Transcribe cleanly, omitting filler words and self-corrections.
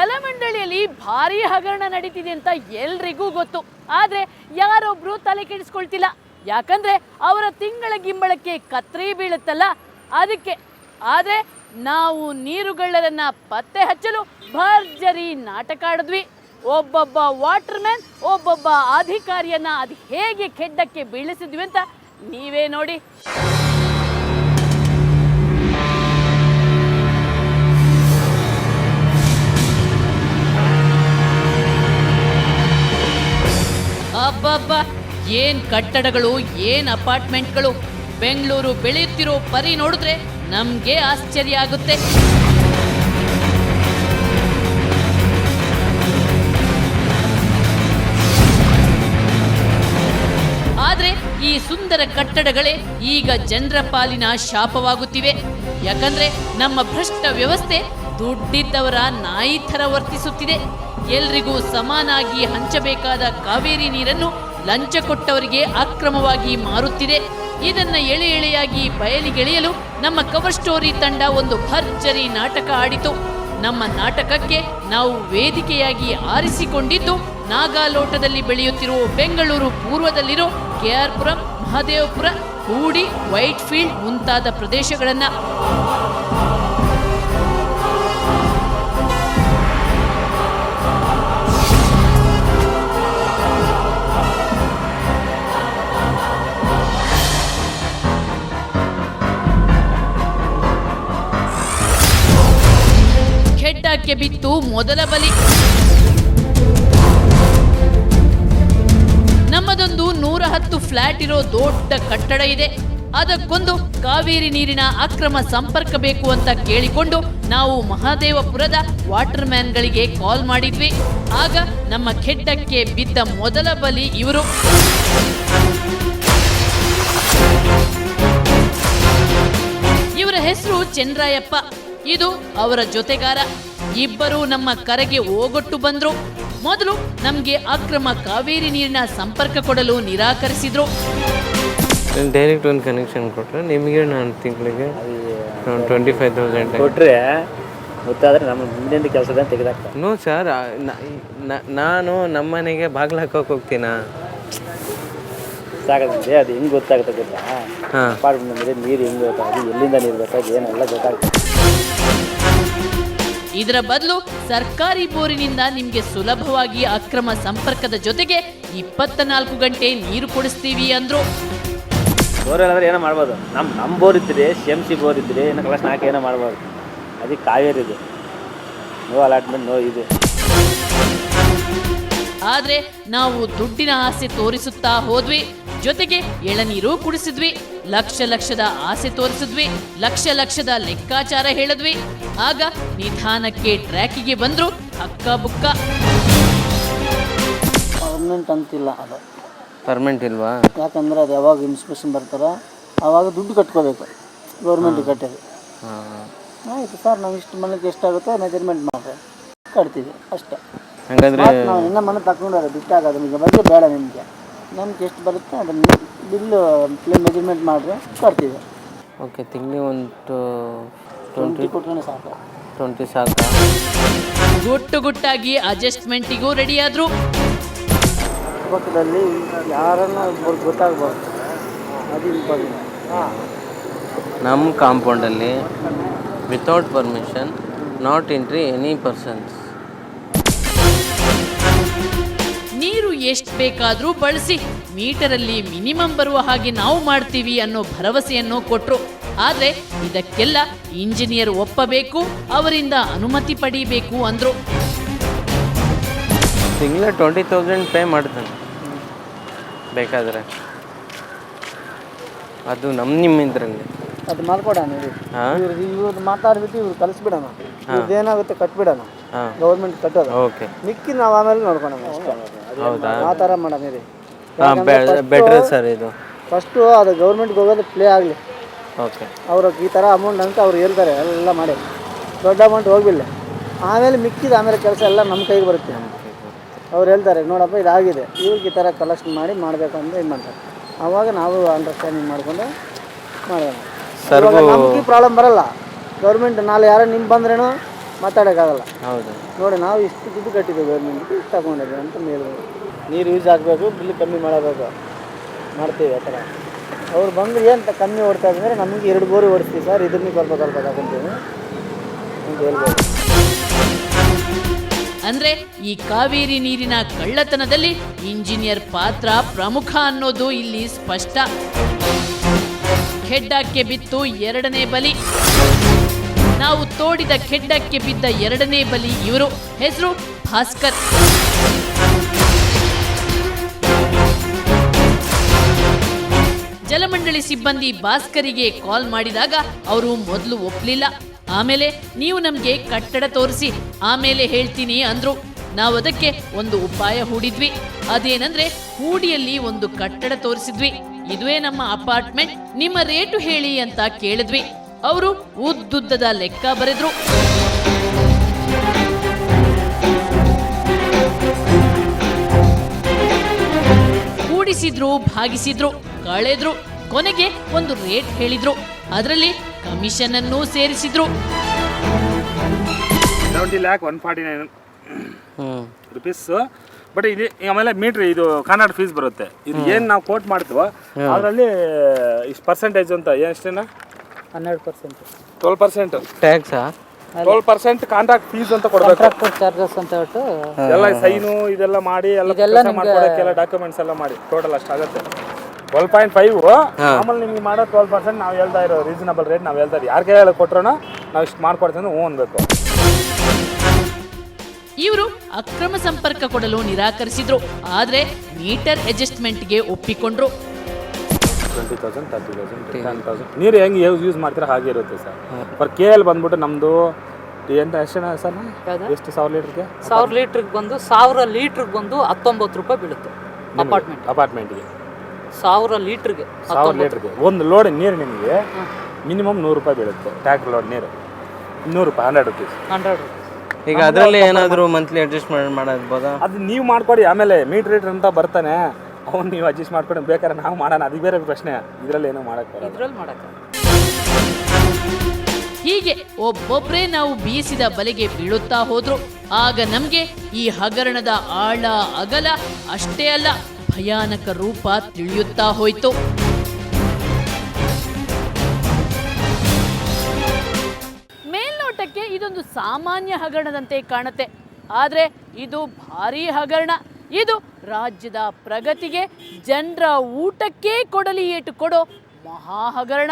ಜಲಮಂಡಳಿಯಲ್ಲಿ ಭಾರಿ ಹಗರಣ ನಡೀತಿದೆ ಅಂತ ಎಲ್ರಿಗೂ ಗೊತ್ತು. ಆದರೆ ಯಾರೊಬ್ರು ತಲೆ ಕೆಡಿಸ್ಕೊಳ್ತಿಲ್ಲ. ಯಾಕಂದ್ರೆ ಅವರ ತಿಂಗಳ ಗಿಂಬಳಕ್ಕೆ ಕತ್ರಿ ಬೀಳುತ್ತಲ್ಲ ಅದಕ್ಕೆ. ಆದರೆ ನಾವು ನೀರುಗಳ್ಳರನ್ನ ಪತ್ತೆ ಹಚ್ಚಲು ಭರ್ಜರಿ ನಾಟಕ ಆಡಿದ್ವಿ. ಒಬ್ಬೊಬ್ಬ ವಾಟರ್ ಮ್ಯಾನ್, ಒಬ್ಬೊಬ್ಬ ಅಧಿಕಾರಿಯನ್ನ ಅದು ಹೇಗೆ ಕೆಡ್ಡಕ್ಕೆ ಬೀಳಿಸಿದ್ವಿ ಅಂತ ನೀವೇ ನೋಡಿ. ಅಬ್ಬಬ್ಬ, ಏನ್ ಕಟ್ಟಡಗಳು, ಏನ್ ಅಪಾರ್ಟ್ಮೆಂಟ್ಗಳು. ಬೆಂಗಳೂರು ಬೆಳೆಯುತ್ತಿರೋ ಪರಿ ನೋಡಿದ್ರೆ ನಮ್ಗೆ ಆಶ್ಚರ್ಯ ಆಗುತ್ತೆ. ಆದ್ರೆ ಈ ಸುಂದರ ಕಟ್ಟಡಗಳೇ ಈಗ ಜನರ ಪಾಲಿನ ಶಾಪವಾಗುತ್ತಿವೆ. ಯಾಕಂದ್ರೆ ನಮ್ಮ ಭ್ರಷ್ಟ ವ್ಯವಸ್ಥೆ ದುಡ್ಡಿದ್ದವರ ನಾಯಿ ಥರ ವರ್ತಿಸುತ್ತಿದೆ. ಎಲ್ರಿಗೂ ಸಮಾನಾಗಿ ಹಂಚಬೇಕಾದ ಕಾವೇರಿ ನೀರನ್ನು ಲಂಚ ಕೊಟ್ಟವರಿಗೆ ಅಕ್ರಮವಾಗಿ ಮಾರುತ್ತಿದೆ. ಇದನ್ನ ಎಳೆ ಎಳೆಯಾಗಿ ಬಯಲಿಗೆಳೆಯಲು ನಮ್ಮ ಕವರ್ ಸ್ಟೋರಿ ತಂಡ ಒಂದು ಭರ್ಜರಿ ನಾಟಕ ಆಡಿತು. ನಮ್ಮ ನಾಟಕಕ್ಕೆ ನಾವು ವೇದಿಕೆಯಾಗಿ ಆರಿಸಿಕೊಂಡಿದ್ದು ನಾಗಾಲೋಟದಲ್ಲಿ ಬೆಳೆಯುತ್ತಿರುವ ಬೆಂಗಳೂರು ಪೂರ್ವದಲ್ಲಿರೋ KR ಪುರಂ, ಮಹದೇವಪುರ, ಹೂಡಿ, ವೈಟ್ ಫೀಲ್ಡ್ ಮುಂತಾದ ಪ್ರದೇಶಗಳನ್ನ. ಕೆಡ್ಡಕ್ಕೆ ಬಿತ್ತು ಮೊದಲ ಬಲಿ. ನಮ್ಮದೊಂದು 110 ಫ್ಲಾಟ್ ಇರೋ ದೊಡ್ಡ ಕಟ್ಟಡ ಇದೆ. ಅದಕ್ಕೊಂದು ಕಾವೇರಿ ನೀರಿನ ಅಕ್ರಮ ಸಂಪರ್ಕ ಬೇಕು ಅಂತ ಕೇಳಿಕೊಂಡು ನಾವು ಮಹದೇವಪುರದ ವಾಟರ್ ಮ್ಯಾನ್ಗಳಿಗೆ ಕಾಲ್ ಮಾಡಿದ್ವಿ. ಆಗ ನಮ್ಮ ಕೆಡ್ಡಕ್ಕೆ ಬಿದ್ದ ಮೊದಲ ಬಲಿ ಇವರು. ಇವರ ಹೆಸರು ಚಂದ್ರಾಯಪ್ಪ. ಇದು ಅವರ ಜೊತೆಗಾರ. ಇಬ್ಬರು ನಮ್ಮ ಕರೆಗೆ ಓಗೊಟ್ಟು ಬಂದ್ರು. ಮೊದಲು ನಮ್ಗೆ ಅಕ್ರಮ ಕಾವೇರಿ ನೀರಿನ ಸಂಪರ್ಕ ಕೊಡಲು ನಿರಾಕರಿಸಿದ್ರು. ಡೈರೆಕ್ಟ್ ಒಂದು ಕನೆಕ್ಷನ್ ಕೊಟ್ಟರೆ ನಿಮಗೆ ನಾನು ತಿಂಗಳಿಗೆ 25,000 ಕೊಟ್ಟರೆ ಗೊತ್ತಾದರೆ ನಮ್ಮ ಮುಂದಿನ ಕೆಲಸದ ತೆಗೆದಾಕ್ತಾರೆ. ನೋ ಸರ್, ನಾನು ನಮ್ಮ ಮನೆಗೆ ಬಾಗಿಲು ಹಾಕೋಕೆ ಹೋಗ್ತೀನ ಸಾಕಾಗುತ್ತೆ. ಅದು ಹೆಂಗೆ ಗೊತ್ತಾಗುತ್ತೆ ಗೊತ್ತಾ? ಅಪಾರ್ಟ್ಮೆಂಟ್ ಅಂದರೆ ನೀರು ಹೆಂಗೆ ಗೊತ್ತಾಗೋದು, ಎಲ್ಲಿಂದ ನೀರು ಬೇಕಾಗಿ ಏನೆಲ್ಲ ಗೊತ್ತಾಗ್ತದೆ. ಇದರ ಬದಲು ಸರ್ಕಾರಿ ಬೋರಿನಿಂದ ನಿಮ್ಗೆ ಸುಲಭವಾಗಿ ಅಕ್ರಮ ಸಂಪರ್ಕದ ಜೊತೆಗೆ 24 ಗಂಟೆ ನೀರು ಕೊಡಿಸ್ತೀವಿ ಅಂದ್ರು. ಬೋರ್ ಏನೋ ಮಾಡ್ಬೋದು. ನಮ್ಮ ಬೋರ್ ಇದ್ದರೆ CMC ಬೋರ್ ಇದ್ದರೆ ಏನೋ ಕ್ಲಾಸ್ 4 ಏನೋ ಮಾಡ್ಬೋದು. ಅದಕ್ಕೆ ಕಾವೇರಿ ಇದೆ, ನೋ ಅಲಾಟ್ಮೆಂಟ್, ನೋ ಇದು. ಆದ್ರೆ ನಾವು ದುಡ್ಡಿನ ಆಸೆ ತೋರಿಸುತ್ತಾ ಹೋದ್ವಿ. ಜೊತೆಗೆ ಎಳನೀರು ಕುಡಿಸಿದ್ವಿ. ಲಕ್ಷದ ಆಸೆ ತೋರಿಸಿದ್ವಿ. ಲಕ್ಷದ ಲೆಕ್ಕಾಚಾರ ಹೇಳಿದ್ವಿ. ಆಗ ನಿಧಾನಕ್ಕೆ ಟ್ರ್ಯಾಕಿಗೆ ಬಂದ್ರು ಅಕ್ಕ ಬುಕ್ಕ. ಪರ್ಮನೆಂಟ್ ಅಂತಿಲ್ಲ, ಅದು ಪರ್ಮನೆಂಟ್ ಇಲ್ವಾ? ಯಾಕಂದ್ರೆ ಅದು ಯಾವಾಗ ಇನ್ಸ್ಪೆಕ್ಷನ್ ಬರ್ತಾರೋ ಆವಾಗ ದುಡ್ಡು ಕಟ್ಕೋಬೇಕು. ಗೌರ್ಮೆಂಟಿಗೆ ಕಟ್ಟೋದು. ಆಯಿತು ಸರ್, ನಾವು ಇಷ್ಟು ಮನೆಗೆ ಎಷ್ಟಾಗುತ್ತೋ ಮೆಜರ್ಮೆಂಟ್ ಮಾಡಿದ್ರೆ ಕಟ್ತೀವಿ ಅಷ್ಟೇ. ಹಾಗಾದ್ರೆ ನಾವು ನಿನ್ನ ಮನೆ ತಗೊಂಡ್ರೆ ಬಿಟ್ಟಾಗೋದು ನಿಮಗೆ ಬಗ್ಗೆ ಬೇಡ. ನಮ್ಗೆ ಎಷ್ಟು ಬರುತ್ತೆ ಅದನ್ನು ಬಿಲ್ಲು ಮೆಜರ್ಮೆಂಟ್ ಮಾಡಿದ್ರೆ ಕೊಡ್ತೀವಿ. ಓಕೆ, ತಿಂಗಳಿಗೆ ಒಂದು 20 ಕೊಟ್ಟರೆ ಸಾಕು. 20 ಸಾಕು. ಗುಟ್ಟಾಗಿ ಅಡ್ಜಸ್ಟ್ಮೆಂಟಿಗೂ ರೆಡಿ ಆದ್ರು. ಪಕ್ಕದಲ್ಲಿ ಯಾರನ್ನ ಗೊತ್ತಾಗ್ಬಾರ್ದು, ಅದು ಇಂಪಾರ್ಟೆಂಟ್. ನಮ್ಮ ಕಾಂಪೌಂಡಲ್ಲಿ without permission not entry any persons. ನೀರು ಎಷ್ಟು ಬೇಕಾದರೂ ಬಳಸಿ, ಮೀಟರಲ್ಲಿ ಮಿನಿಮಮ್ ಬರುವ ಹಾಗೆ ನಾವು ಮಾಡ್ತೀವಿ ಅನ್ನೋ ಭರವಸೆಯನ್ನು ಕೊಟ್ರು. ಆದ್ರೆ ಇದಕ್ಕೆಲ್ಲ ಇಂಜಿನಿಯರ್ ಒಪ್ಪಬೇಕು, ಅವರಿಂದ ಅನುಮತಿ ಪಡಿಬೇಕು ಅಂದ್ರು. ತಿಂಗಳ 20,000 ಪೇ ಮಾಡ್ತಾನೆ ಬೇಕಾದರೆ. ಅದು ನಿಮ್ಮಿದ್ರಲ್ಲಿ ಅದು ಮಾಡ್ಕೊಡೋಣ. ಇವ್ರು ಮಾತಾಡ್ಬಿಟ್ಟು ಇವ್ರು ಕಲಿಸ್ಬಿಡೋಣ. ಇದೇನಾಗುತ್ತೆ ಕಟ್ಬಿಡೋಣ, ಗೌರ್ಮೆಂಟ್ ಕಟ್ಟೋದು. ಓಕೆ, ಮಿಕ್ಕಿ ನಾವು ಆಮೇಲೆ ನೋಡ್ಕೊಳೋಣ. ಹೌದಾ? ಆ ಥರ ಮಾಡೋಣ. ಇದು ಬೆಟ್ರ್ ಸರ್. ಇದು ಫಸ್ಟು ಅದು ಗೌರ್ಮೆಂಟ್ಗೆ ಹೋಗೋದು ಪ್ಲೇ ಆಗಲಿ. ಓಕೆ, ಅವ್ರಿಗೆ ಈ ಥರ ಅಮೌಂಟ್ ಅಂತ ಅವ್ರು ಹೇಳ್ತಾರೆ, ಎಲ್ಲ ಮಾಡಿ ದೊಡ್ಡ ಅಮೌಂಟ್ ಹೋಗ್ಬಿಲ್ಲ. ಆಮೇಲೆ ಮಿಕ್ಕಿದ ಆಮೇಲೆ ಕೆಲಸ ಎಲ್ಲ ನಮ್ಮ ಕೈಗೆ ಬರುತ್ತೆ. ಅವ್ರು ಹೇಳ್ತಾರೆ ನೋಡಪ್ಪ ಇದಾಗಿದೆ, ಇವ್ರಿಗೆ ಈ ಥರ ಕಲೆಕ್ಷನ್ ಮಾಡಬೇಕು ಅಂತ ಇದು ಮಾಡ್ತಾರೆ. ಆವಾಗ ನಾವು ಅಂಡರ್ಸ್ಟ್ಯಾಂಡಿಂಗ್ ಮಾಡಿಕೊಂಡು ಮಾಡೋಣ. ನಮಗೆ ಪ್ರಾಬ್ಲಮ್ ಬರಲ್ಲ. ಗೌರ್ಮೆಂಟ್ ನಾಳೆ ಯಾರೋ ನಿಮ್ಮ ಬಂದ್ರೇನು ಮಾತಾಡೋಕ್ಕಾಗಲ್ಲ. ಹೌದು. ನೋಡಿ ನಾವು ಇಷ್ಟು ದುಡ್ಡು ಕಟ್ಟಿದ್ದೀವಿ ಗೌರ್ಮೆಂಟ್ಗೆ, ಇಷ್ಟು ತಗೊಂಡಿದ್ದೀವಿ ಅಂತ ಹೇಳ್ಬೋದು. ನೀರು ಯೂಸ್ ಆಗಬೇಕು, ಬಿಲ್ ಕಮ್ಮಿ ಮಾಡಬೇಕು, ಮಾಡ್ತೀವಿ ಆ ಥರ. ಅವ್ರು ಬಂದು ಏನು ಕಮ್ಮಿ ಓಡ್ತಾ ಇದ್ದಾರೆ, ನಮಗೆ 2 ಬೋರ್ ಓಡಿಸ್ತೀವಿ ಸರ್, ಇದನ್ನೇ ಸ್ವಲ್ಪ ತಗೊಂತೀವಿ ಅಂತ ಹೇಳ್ಬೋದು. ಅಂದ್ರೆ ಈ ಕಾವೇರಿ ನೀರಿನ ಕಳ್ಳತನದಲ್ಲಿ ಇಂಜಿನಿಯರ್ ಪಾತ್ರ ಪ್ರಮುಖ ಅನ್ನೋದು ಇಲ್ಲಿ ಸ್ಪಷ್ಟ. ಖೆಡ್ಡಕ್ಕೆ ಬಿತ್ತು 2ನೇ ಬಲಿ. ನಾವು ತೋಡಿದ ಖೆಡ್ಡಕ್ಕೆ ಬಿದ್ದ 2ನೇ ಬಲಿ ಇವರು. ಹೆಸರು ಭಾಸ್ಕರ್. ಜಲಮಂಡಳಿ ಸಿಬ್ಬಂದಿ ಭಾಸ್ಕರಿಗೆ ಕಾಲ್ ಮಾಡಿದಾಗ ಅವರು ಮೊದಲು ಒಪ್ಲಿಲ್ಲ. ಆಮೇಲೆ ನೀವು ನಮ್ಗೆ ಕಟ್ಟಡ ತೋರಿಸಿ ಆಮೇಲೆ ಹೇಳ್ತೀನಿ ಅಂದ್ರು. ನಾವು ಅದಕ್ಕೆ ಒಂದು ಉಪಾಯ ಹೂಡಿದ್ವಿ. ಅದೇನಂದ್ರೆ ಹೂಡಿಯಲ್ಲಿ ಒಂದು ಕಟ್ಟಡ ತೋರಿಸಿದ್ವಿ. ಇದುವೇ ನಮ್ಮ ಅಪಾರ್ಟ್ಮೆಂಟ್, ನಿಮ್ಮ ರೇಟು ಹೇಳಿ ಅಂತ ಕೇಳಿದ್ವಿ. ಅವರು ಉದ್ದುದ್ದದ ಲೆಕ್ಕ ಬರೆದ್ರು. ಕೂಡಿಸಿದ್ರು, ಭಾಗಿಸಿದ್ರು, ಕಳೆದ್ರು, ಕೊನೆಗೆ ಒಂದು ರೇಟ್ ಹೇಳಿದ್ರು. ಅದರಲ್ಲಿ ಕಮಿಷನ್ ಅನ್ನು ಸೇರಿಸಿದ್ರು. 70,149 ರುಪೀಸ್. ಬಟ್ ಇದು ಆಮೇಲೆ ಮೀಟ್ರ್ ಇದು ಕಾನಾಡ್ ಫೀಸ್ ಬರುತ್ತೆ. ಇದು ಏನು ನಾವು ಕೋಟ್ ಮಾಡ್ತೀವೋ ಅದರಲ್ಲಿ ಇಷ್ಟು ಪರ್ಸೆಂಟೇಜ್ ಅಂತ ಎಷ್ಟೇನ 12% 12% ಟ್ಯಾಕ್ಸಾ? 12% ಕಾಂಟ್ರಾಕ್ಟ್ ಫೀಸ್ ಅಂತ ಕೊಡಬೇಕು. ಚಾರ್ಜಸ್ ಅಂತ ಹೇಳ್ಬಿಟ್ಟು ಎಲ್ಲ ಸೈನು ಇದೆಲ್ಲ ಮಾಡಿ ಎಲ್ಲ ಮಾಡ್ಕೊಡೋಕ್ಕೆಲ್ಲ ಡಾಕ್ಯುಮೆಂಟ್ಸ್ ಎಲ್ಲ ಮಾಡಿ ಟೋಟಲ್ ಅಷ್ಟಾಗುತ್ತೆ. 12.5. ಆಮೇಲೆ ನಿಮ್ಗೆ ಮಾಡೋ 12% ನಾವು ಹೇಳ್ತಾ ಇರೋ ರೀಸನಬಲ್ ರೇಟ್ ನಾವು ಹೇಳ್ತಾ ಇದ್ದೀವಿ. ಯಾರ ಕೈಯಲ್ಲಿ ಕೊಟ್ಟರು ನಾವು ಇಷ್ಟು ಮಾಡ್ಕೊಡ್ತೀವಿ ಅಂದ್ರೆ ಅನ್ಬೇಕು. ಇವರು ಅಕ್ರಮ ಸಂಪರ್ಕ ಕೊಡಲು ನಿರಾಕರಿಸಿದ್ರು. ಆದ್ರೆ ಮೀಟರ್ ಅಡ್ಜಸ್ಟ್ಮೆಂಟ್ಗೆ ಒಪ್ಪಿಕೊಂಡ್ರು. 20,000, 30,000, 10,000 ನೀರು ಹೆಂಗೆ ಯೂಸ್ ಮಾಡ್ತೀರಾ ಹಾಗೆ ಇರುತ್ತೆ ಸರ್. ಪರ್ ಕೆ ಎಲ್ ಬಂದ್ಬಿಟ್ಟು ನಮ್ಮದು ಎಷ್ಟು ಸರ್, ಎಷ್ಟು 1000 ಲೀಟ್ರಿಗೆ? 1000 ಲೀಟ್ರಿಗೆ ಬಂದು 1000 ಲೀಟ್ರಿಗೆ ಬಂದು 19 ರೂಪಾಯಿ ಬೀಳುತ್ತೆ ಅಪಾರ್ಟ್ಮೆಂಟ್ಗೆ. 1000 ಲೀಟ್ರಿಗೆ 1000 ಲೀಟ್ರಿಗೆ ಒಂದು ಲೋಡ್ ನೀರು ನಿಮಗೆ ಮಿನಿಮಮ್ 100 ರೂಪಾಯಿ ಬೀಳುತ್ತೆ. ಟ್ಯಾಂಕ್ ಲೋಡ್ ನೀರು 100 ರೂಪಾಯಿ, 100 ರುಪೀಸ್. 100 ರೂಪಾಯಿ. ಈಗ ಅದರಲ್ಲಿ ಏನಾದರೂ ಮಂತ್ಲಿ ಅಡ್ಜಸ್ಟ್ಮೆಂಟ್ ಮಾಡಬಹುದಾ? ಅದು ನೀವು ಮಾಡ್ಕೊಡಿ. ಆಮೇಲೆ ಮೀಟರ್ ಅಂತ ಬರ್ತಾನೆ, ಅವ್ನು ನೀವು ಅಡ್ಜಸ್ಟ್ ಮಾಡ್ಕೊಂಡು ಬೇಕಾದ್ರೆ ನಾವು ಮಾಡೋಣ, ಅದು ಬೇರೆ ಪ್ರಶ್ನೆ. ಇದರಲ್ಲಿ ಏನೋ ಮಾಡಕ್ಕೆ ಇದ್ರಲ್ಲಿ ಮಾಡಕ್ಕೆ. ಹೀಗೆ ಒಬ್ಬೊಬ್ರೇ ನಾವು ಬೀಸಿದ ಬಲೆಗೆ ಬೀಳುತ್ತಾ ಹೋದ್ರು. ಆಗ ನಮ್ಗೆ ಈ ಹಗರಣದ ಆಳ ಅಗಲ ಅಷ್ಟೇ ಅಲ್ಲ, ಭಯಾನಕ ರೂಪ ತಿಳಿಯುತ್ತಾ ಹೋಯ್ತು. ಮೇಲ್ನೋಟಕ್ಕೆ ಇದೊಂದು ಸಾಮಾನ್ಯ ಹಗರಣದಂತೆ ಕಾಣುತ್ತೆ. ಆದರೆ ಇದು ಭಾರೀ ಹಗರಣ. ಇದು ರಾಜ್ಯದ ಪ್ರಗತಿಗೆ, ಜನರ ಊಟಕ್ಕೆ ಕೊಡಲಿ ಏಟು ಕೊಡೋ ಮಹಾ ಹಗರಣ.